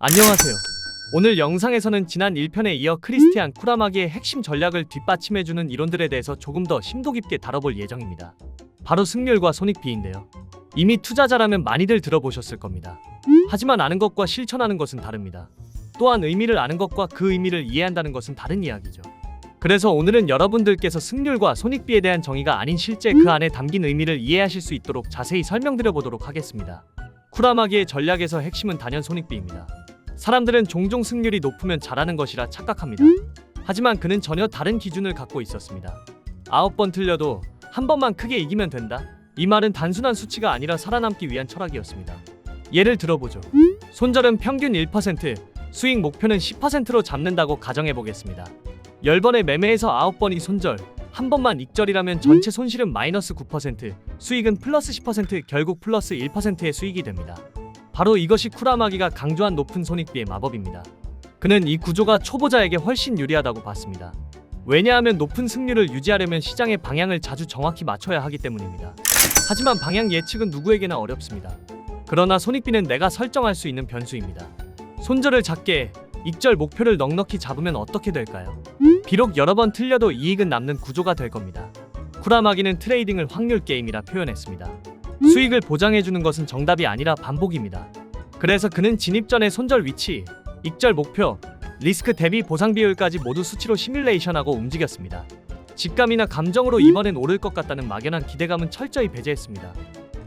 안녕하세요. 오늘 영상에서는 지난 1편에 이어 크리스티안 쿠라마기의 핵심 전략을 뒷받침해주는 이론들에 대해서 조금 더 심도 깊게 다뤄볼 예정입니다. 바로 승률과 손익비인데요. 이미 투자자라면 많이들 들어보셨을 겁니다. 하지만 아는 것과 실천하는 것은 다릅니다. 또한 의미를 아는 것과 그 의미를 이해한다는 것은 다른 이야기죠. 그래서 오늘은 여러분들께서 승률과 손익비에 대한 정의가 아닌 실제 그 안에 담긴 의미를 이해하실 수 있도록 자세히 설명드려 보도록 하겠습니다. 쿠라마기의 전략에서 핵심은 단연 손익비입니다. 사람들은 종종 승률이 높으면 잘하는 것이라 착각합니다. 하지만 그는 전혀 다른 기준을 갖고 있었습니다. 9번 틀려도 한 번만 크게 이기면 된다. 이 말은 단순한 수치가 아니라 살아남기 위한 철학이었습니다. 예를 들어보죠. 손절은 평균 1%, 수익 목표는 10%로 잡는다고 가정해보겠습니다. 10번의 매매에서 9번이 손절, 한 번만 익절이라면 전체 손실은 마이너스 9%, 수익은 플러스 10%, 결국 플러스 1%의 수익이 됩니다. 바로 이것이 쿠라마기가 강조한 높은 손익비의 마법입니다. 그는 이 구조가 초보자에게 훨씬 유리하다고 봤습니다. 왜냐하면 높은 승률을 유지하려면 시장의 방향을 자주 정확히 맞춰야 하기 때문입니다. 하지만 방향 예측은 누구에게나 어렵습니다. 그러나 손익비는 내가 설정할 수 있는 변수입니다. 손절을 작게, 익절 목표를 넉넉히 잡으면 어떻게 될까요? 비록 여러 번 틀려도 이익은 남는 구조가 될 겁니다. 쿠라마기는 트레이딩을 확률 게임이라 표현했습니다. 수익을 보장해주는 것은 정답이 아니라 반복입니다. 그래서 그는 진입 전의 손절 위치, 익절 목표, 리스크 대비 보상 비율까지 모두 수치로 시뮬레이션하고 움직였습니다. 직감이나 감정으로 이번엔 오를 것 같다는 막연한 기대감은 철저히 배제했습니다.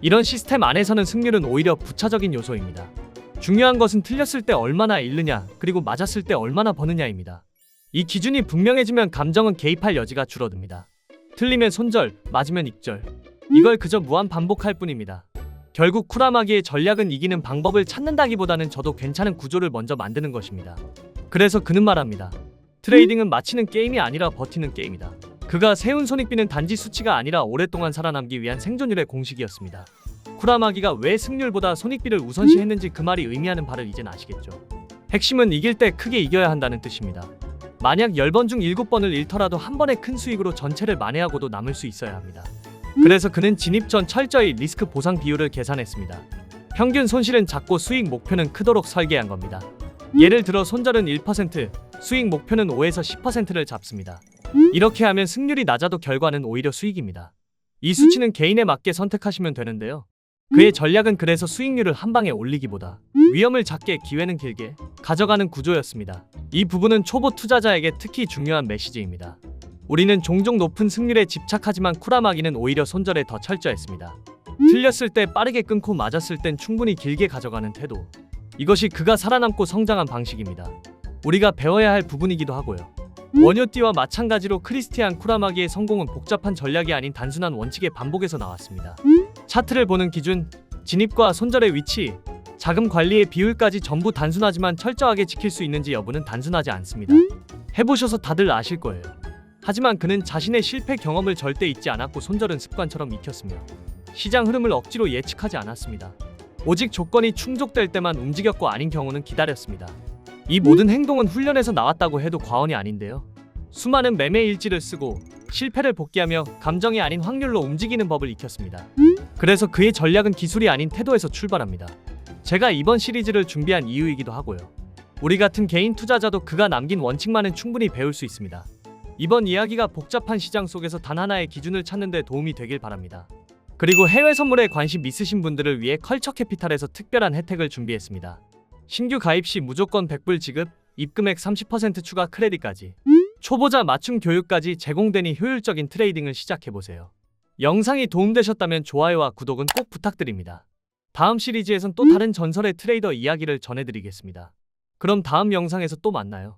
이런 시스템 안에서는 승률은 오히려 부차적인 요소입니다. 중요한 것은 틀렸을 때 얼마나 잃느냐, 그리고 맞았을 때 얼마나 버느냐입니다. 이 기준이 분명해지면 감정은 개입할 여지가 줄어듭니다. 틀리면 손절, 맞으면 익절. 이걸 그저 무한 반복할 뿐입니다. 결국 쿠라마기의 전략은 이기는 방법을 찾는다기보다는 저도 괜찮은 구조를 먼저 만드는 것입니다. 그래서 그는 말합니다. 트레이딩은 마치는 게임이 아니라 버티는 게임이다. 그가 세운 손익비는 단지 수치가 아니라 오랫동안 살아남기 위한 생존율의 공식이었습니다. 쿠라마기가 왜 승률보다 손익비를 우선시했는지 그 말이 의미하는 바를 이젠 아시겠죠. 핵심은 이길 때 크게 이겨야 한다는 뜻입니다. 만약 10번 중 7번을 잃더라도 한 번의 큰 수익으로 전체를 만회하고도 남을 수 있어야 합니다. 그래서 그는 진입 전 철저히 리스크 보상 비율을 계산했습니다. 평균 손실은 작고 수익 목표는 크도록 설계한 겁니다. 예를 들어 손절은 1%, 수익 목표는 5에서 10%를 잡습니다. 이렇게 하면 승률이 낮아도 결과는 오히려 수익입니다. 이 수치는 개인에 맞게 선택하시면 되는데요. 그의 전략은 그래서 수익률을 한 방에 올리기보다 위험을 작게 기회는 길게 가져가는 구조였습니다. 이 부분은 초보 투자자에게 특히 중요한 메시지입니다. 우리는 종종 높은 승률에 집착하지만 쿠라마기는 오히려 손절에 더 철저했습니다. 틀렸을 때 빠르게 끊고 맞았을 땐 충분히 길게 가져가는 태도. 이것이 그가 살아남고 성장한 방식입니다. 우리가 배워야 할 부분이기도 하고요. 원효띠와 마찬가지로 크리스티안 쿠라마기의 성공은 복잡한 전략이 아닌 단순한 원칙의 반복에서 나왔습니다. 차트를 보는 기준, 진입과 손절의 위치, 자금 관리의 비율까지 전부 단순하지만 철저하게 지킬 수 있는지 여부는 단순하지 않습니다. 해보셔서 다들 아실 거예요. 하지만 그는 자신의 실패 경험을 절대 잊지 않았고 손절은 습관처럼 익혔으며 시장 흐름을 억지로 예측하지 않았습니다. 오직 조건이 충족될 때만 움직였고 아닌 경우는 기다렸습니다. 이 모든 행동은 훈련에서 나왔다고 해도 과언이 아닌데요. 수많은 매매 일지를 쓰고 실패를 복귀하며 감정이 아닌 확률로 움직이는 법을 익혔습니다. 그래서 그의 전략은 기술이 아닌 태도에서 출발합니다. 제가 이번 시리즈를 준비한 이유이기도 하고요. 우리 같은 개인 투자자도 그가 남긴 원칙만은 충분히 배울 수 있습니다. 이번 이야기가 복잡한 시장 속에서 단 하나의 기준을 찾는 데 도움이 되길 바랍니다. 그리고 해외 선물에 관심 있으신 분들을 위해 컬처 캐피탈에서 특별한 혜택을 준비했습니다. 신규 가입 시 무조건 100불 지급, 입금액 30% 추가 크레딧까지, 초보자 맞춤 교육까지 제공되니 효율적인 트레이딩을 시작해보세요. 영상이 도움되셨다면 좋아요와 구독은 꼭 부탁드립니다. 다음 시리즈에선 또 다른 전설의 트레이더 이야기를 전해드리겠습니다. 그럼 다음 영상에서 또 만나요.